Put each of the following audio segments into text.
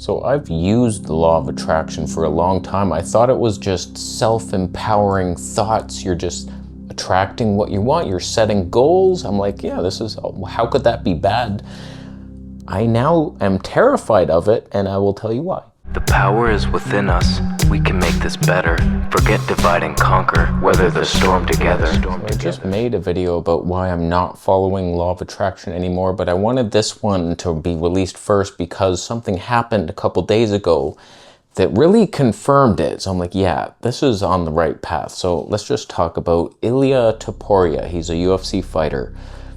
So I've used the law of attraction for a long time. I thought it was just self-empowering thoughts. You're just attracting what you want. You're setting goals. I'm like, yeah, how could that be bad? I now am terrified of it, and I will tell you why. The power is within us. We can make this better. Forget divide and conquer. Weather the storm together. I just made a video about why I'm not following law of attraction anymore, but I wanted this one to be released first because something happened a couple days ago that really confirmed it. So I'm like, yeah, this is on the right path. So let's just talk about Ilia Topuria. He's a UFC fighter.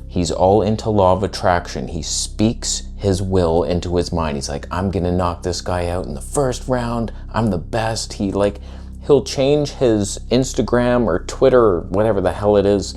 He's all into law of attraction. He speaks his will into his mind. He's like, I'm gonna knock this guy out in the first round. I'm the best. He'll change his Instagram or Twitter or whatever the hell it is.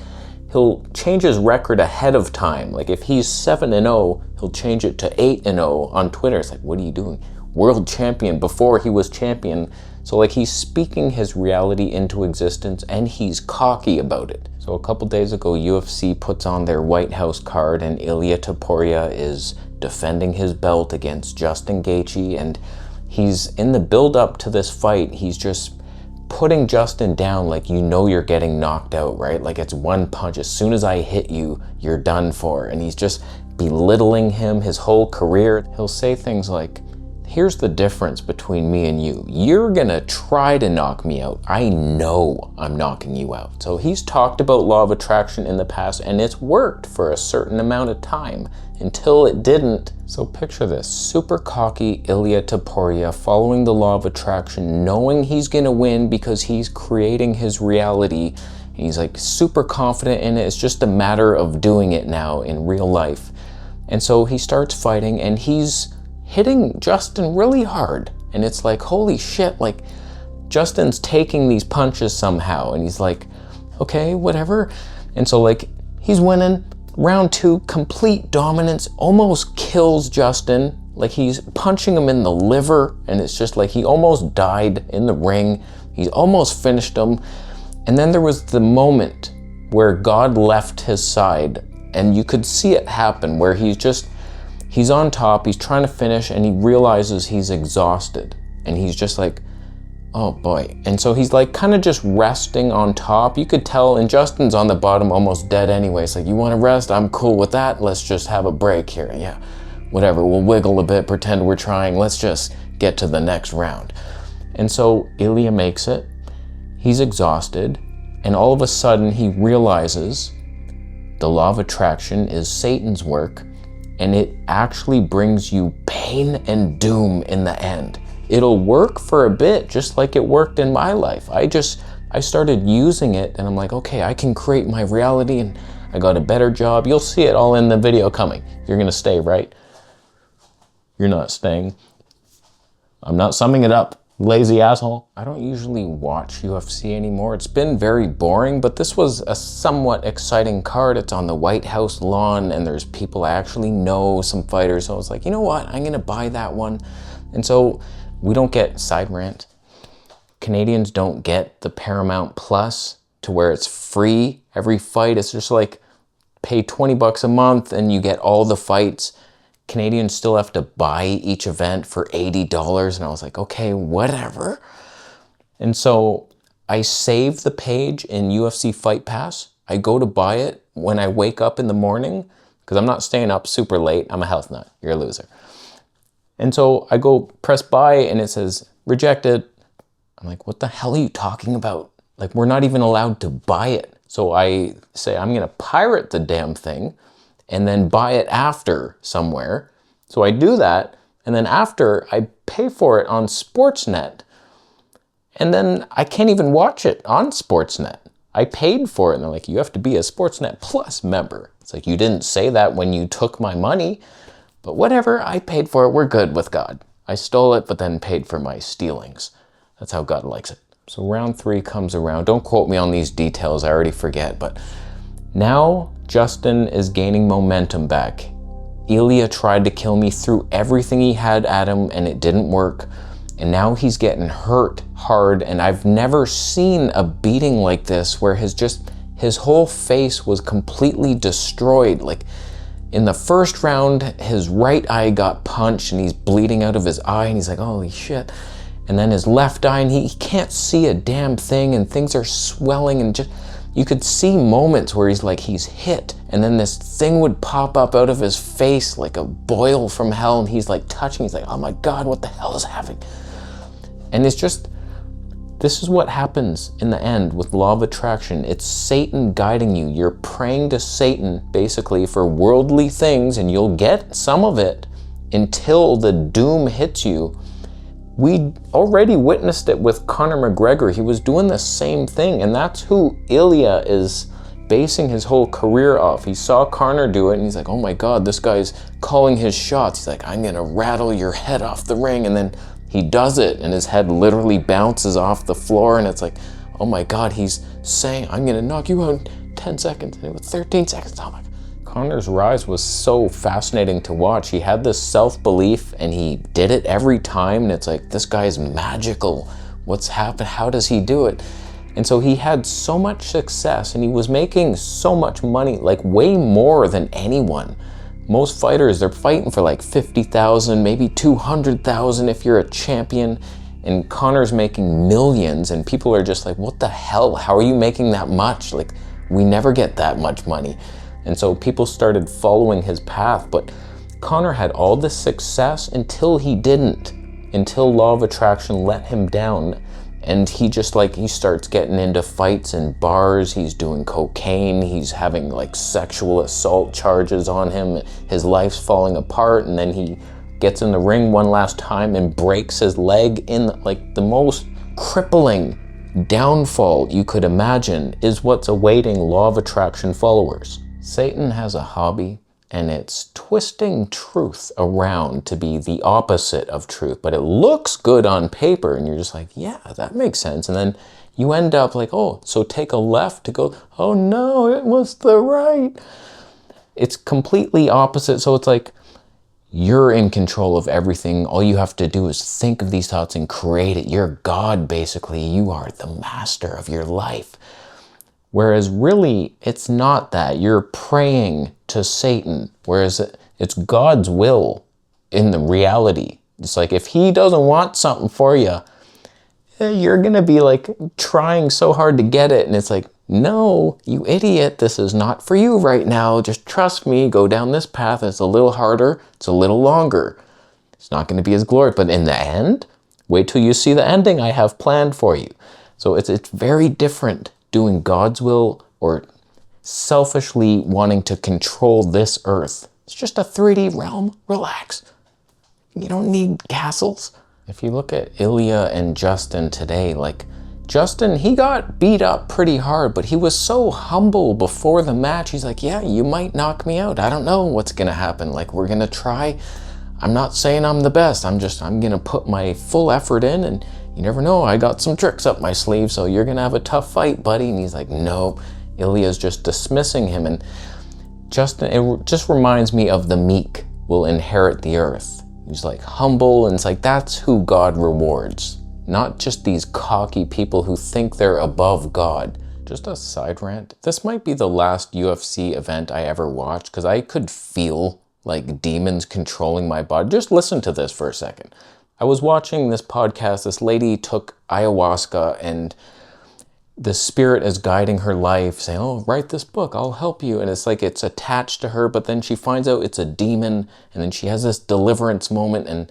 He'll change his record ahead of time. Like if he's 7-0, he'll change it to 8-0 on Twitter. It's like, what are you doing? World champion before he was champion. So like he's speaking his reality into existence and he's cocky about it. So a couple days ago, UFC puts on their White House card and Ilia Topuria is defending his belt against Justin Gaethje, and he's in the build up to this fight, he's just putting Justin down like, you know, you're getting knocked out, right? Like it's one punch. As soon as I hit you, you're done for. And he's just belittling him, his whole career. He'll say things like, here's the difference between me and you. You're gonna try to knock me out. I know I'm knocking you out. So he's talked about law of attraction in the past and it's worked for a certain amount of time until it didn't. So picture this, super cocky Ilia Topuria following the law of attraction, knowing he's gonna win because he's creating his reality. He's like super confident in it. It's just a matter of doing it now in real life. And so he starts fighting and he's hitting Justin really hard. And it's like, holy shit, like Justin's taking these punches somehow. And he's like, okay, whatever. And so like he's winning. Round 2, complete dominance, almost kills Justin. Like he's punching him in the liver and it's just like he almost died in the ring. He's almost finished him. And then there was the moment where God left his side and you could see it happen where he's on top, he's trying to finish and he realizes he's exhausted. And he's just like, oh boy. And so he's like kind of just resting on top. You could tell, and Justin's on the bottom almost dead anyway. It's like, you want to rest? I'm cool with that. Let's just have a break here. Yeah, whatever. We'll wiggle a bit, pretend we're trying. Let's just get to the next round. And so Ilia makes it. He's exhausted. And all of a sudden he realizes the law of attraction is Satan's work. And it actually brings you pain and doom in the end. It'll work for a bit, just like it worked in my life. I started using it and I'm like, okay, I can create my reality and I got a better job. You'll see it all in the video coming. You're gonna stay, right? You're not staying. I'm not summing it up, lazy asshole. I don't usually watch UFC anymore. It's been very boring, but this was a somewhat exciting card. It's on the White House lawn and there's people I actually know, some fighters. So I was like, you know what? I'm gonna buy that one. And so we don't get side rant. Canadians don't get the Paramount Plus to where it's free every fight. It's just like pay 20 bucks a month and you get all the fights. Canadians still have to buy each event for $80. And I was like, okay, whatever. And so I save the page in UFC Fight Pass. I go to buy it when I wake up in the morning because I'm not staying up super late. I'm a health nut. You're a loser. And so I go press buy and it says rejected. I'm like, what the hell are you talking about? Like, we're not even allowed to buy it. So I say, I'm gonna pirate the damn thing and then buy it after somewhere. So I do that. And then after I pay for it on Sportsnet. And then I can't even watch it on Sportsnet. I paid for it. And they're like, you have to be a Sportsnet Plus member. It's like, you didn't say that when you took my money. But whatever, I paid for it. We're good with God. I stole it, but then paid for my stealings. That's how God likes it. So round 3 comes around. Don't quote me on these details. I already forget. But now Justin is gaining momentum back. Ilia tried to kill me, threw everything he had at him, and it didn't work. And now he's getting hurt hard. And I've never seen a beating like this where his whole face was completely destroyed. Like, In the first round, his right eye got punched and he's bleeding out of his eye and he's like, holy shit. And then his left eye, and he can't see a damn thing, and things are swelling, and just, you could see moments where he's hit, and then this thing would pop up out of his face like a boil from hell, and he's like touching, he's like, oh my God, what the hell is happening? And it's just, this is what happens in the end with law of attraction. It's Satan guiding you. You're praying to Satan basically for worldly things, and you'll get some of it until the doom hits you. We already witnessed it with Conor McGregor. He was doing the same thing, and that's who Ilia is basing his whole career off. He saw Conor do it, and he's like, oh my God, this guy's calling his shots. He's like, I'm gonna rattle your head off the ring, and then he does it, and his head literally bounces off the floor, and it's like, oh my God, he's saying, I'm gonna knock you out in 10 seconds, and it was 13 seconds, oh my God. Conor's rise was so fascinating to watch. He had this self-belief and he did it every time, and it's like, this guy's magical. What's happened? How does he do it? And so he had so much success, and he was making so much money, like way more than anyone. Most fighters, they're fighting for like 50,000, maybe 200,000 if you're a champion, and Conor's making millions, and people are just like, what the hell? How are you making that much? Like, we never get that much money. And so people started following his path, but Conor had all this success until he didn't, until law of attraction let him down. And he just he starts getting into fights in bars, he's doing cocaine, he's having like sexual assault charges on him, his life's falling apart, and then he gets in the ring one last time and breaks his leg in like the most crippling downfall you could imagine is what's awaiting law of attraction followers. Satan has a hobby, and it's twisting truth around to be the opposite of truth, but it looks good on paper, and you're just like, yeah, that makes sense. And then you end up like, oh, so take a left to go, oh no, it was the right. It's completely opposite. So it's like, you're in control of everything. All you have to do is think of these thoughts and create it. You're God, basically. You are the master of your life. Whereas really, it's not that. You're praying to Satan, whereas it's God's will in the reality. It's like, if he doesn't want something for you, you're gonna be like trying so hard to get it, and it's like, no, you idiot, this is not for you right now. Just trust me, go down this path. It's a little harder, it's a little longer. It's not gonna be as glorious, but in the end, wait till you see the ending I have planned for you. So it's very different doing God's will or selfishly wanting to control this earth. It's just a 3D realm, relax. You don't need castles. If you look at Ilia and Justin today, like Justin, he got beat up pretty hard, but he was so humble before the match. He's like, yeah, you might knock me out. I don't know what's gonna happen. Like, we're gonna try. I'm not saying I'm the best. I'm gonna put my full effort in, and you never know, I got some tricks up my sleeve, so you're gonna have a tough fight, buddy. And he's like, nope. Ilia's just dismissing him, and Justin, it just reminds me of the meek will inherit the earth. He's like humble, and it's like, that's who God rewards. Not just these cocky people who think they're above God. Just a side rant. This might be the last UFC event I ever watched, because I could feel like demons controlling my body. Just listen to this for a second. I was watching this podcast. This lady took ayahuasca, and the spirit is guiding her life, saying, oh, write this book, I'll help you. And it's like it's attached to her, but then she finds out it's a demon, and then she has this deliverance moment. And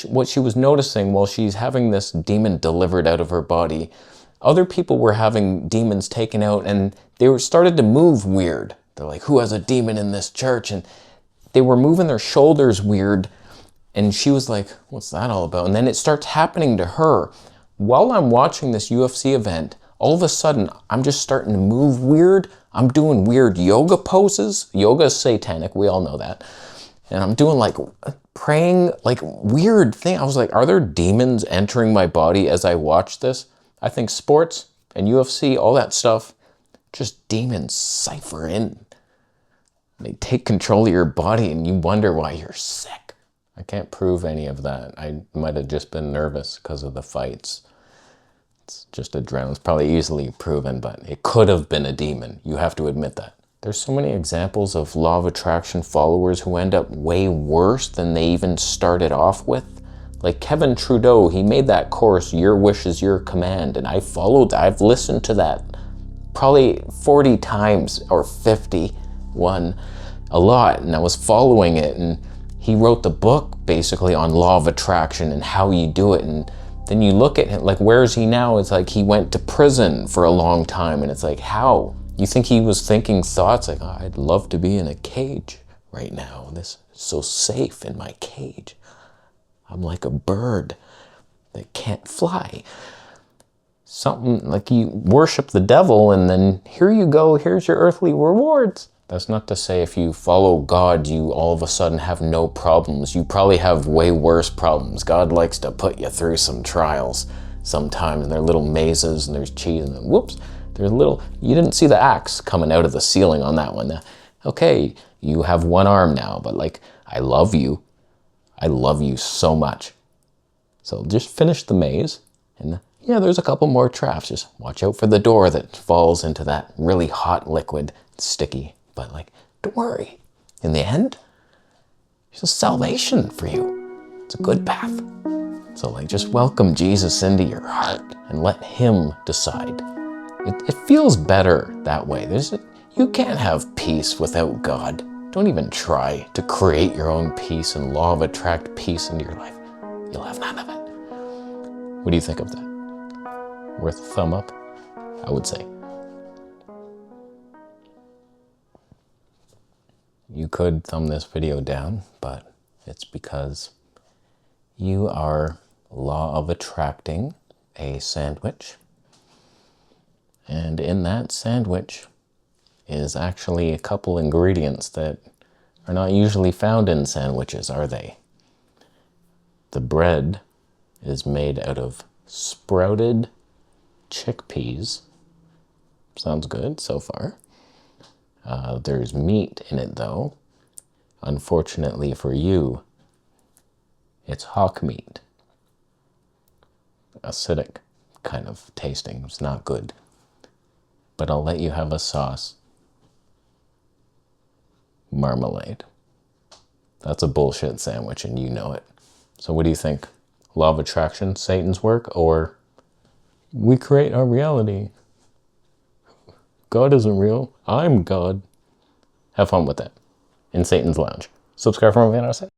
what she was noticing while she's having this demon delivered out of her body, other people were having demons taken out, and they started to move weird. They're like, who has a demon in this church? And they were moving their shoulders weird. And she was like, what's that all about? And then it starts happening to her. While I'm watching this UFC event, all of a sudden, I'm just starting to move weird. I'm doing weird yoga poses. Yoga is satanic, we all know that. And I'm doing like praying, like weird thing. I was like, are there demons entering my body as I watch this? I think sports and UFC, all that stuff, just demons cipher in. They take control of your body, and you wonder why you're sick. I can't prove any of that. I might have just been nervous because of the fights. It's just adrenaline. It's probably easily proven, but it could have been a demon. You have to admit that. There's so many examples of law of attraction followers who end up way worse than they even started off with. Like Kevin Trudeau, he made that course, Your Wish is Your Command, and I've listened to that probably 40 times or 51, a lot, and I was following it, and he wrote the book basically on law of attraction and how you do it. And then you look at him, like, where is he now? It's like he went to prison for a long time, and it's like, how? You think he was thinking thoughts like, oh, I'd love to be in a cage right now. This is so safe in my cage. I'm like a bird that can't fly. Something like you worship the devil, and then here you go, here's your earthly rewards. That's not to say if you follow God, you all of a sudden have no problems. You probably have way worse problems. God likes to put you through some trials sometimes. There are little mazes, and there's cheese, and then whoops, there's little, you didn't see the axe coming out of the ceiling on that one. Okay, you have one arm now, but like, I love you. I love you so much. So just finish the maze, and yeah, there's a couple more traps. Just watch out for the door that falls into that really hot liquid. It's sticky, but like, don't worry. In the end, it's a salvation for you. It's a good path. So like, just welcome Jesus into your heart and let him decide. It feels better that way. You can't have peace without God. Don't even try to create your own peace and law of attract peace into your life. You'll have none of it. What do you think of that? Worth a thumb up? I would say. You could thumb this video down, but it's because you are law of attracting a sandwich. And in that sandwich is actually a couple ingredients that are not usually found in sandwiches, are they? The bread is made out of sprouted chickpeas. Sounds good so far. There's meat in it though. Unfortunately for you, it's hawk meat. Acidic kind of tasting. It's not good. But I'll let you have a sauce. Marmalade. That's a bullshit sandwich and you know it. So what do you think? Law of attraction, Satan's work, or we create our reality? God isn't real. I'm God. Have fun with that in Satan's Lounge. Subscribe for more videos.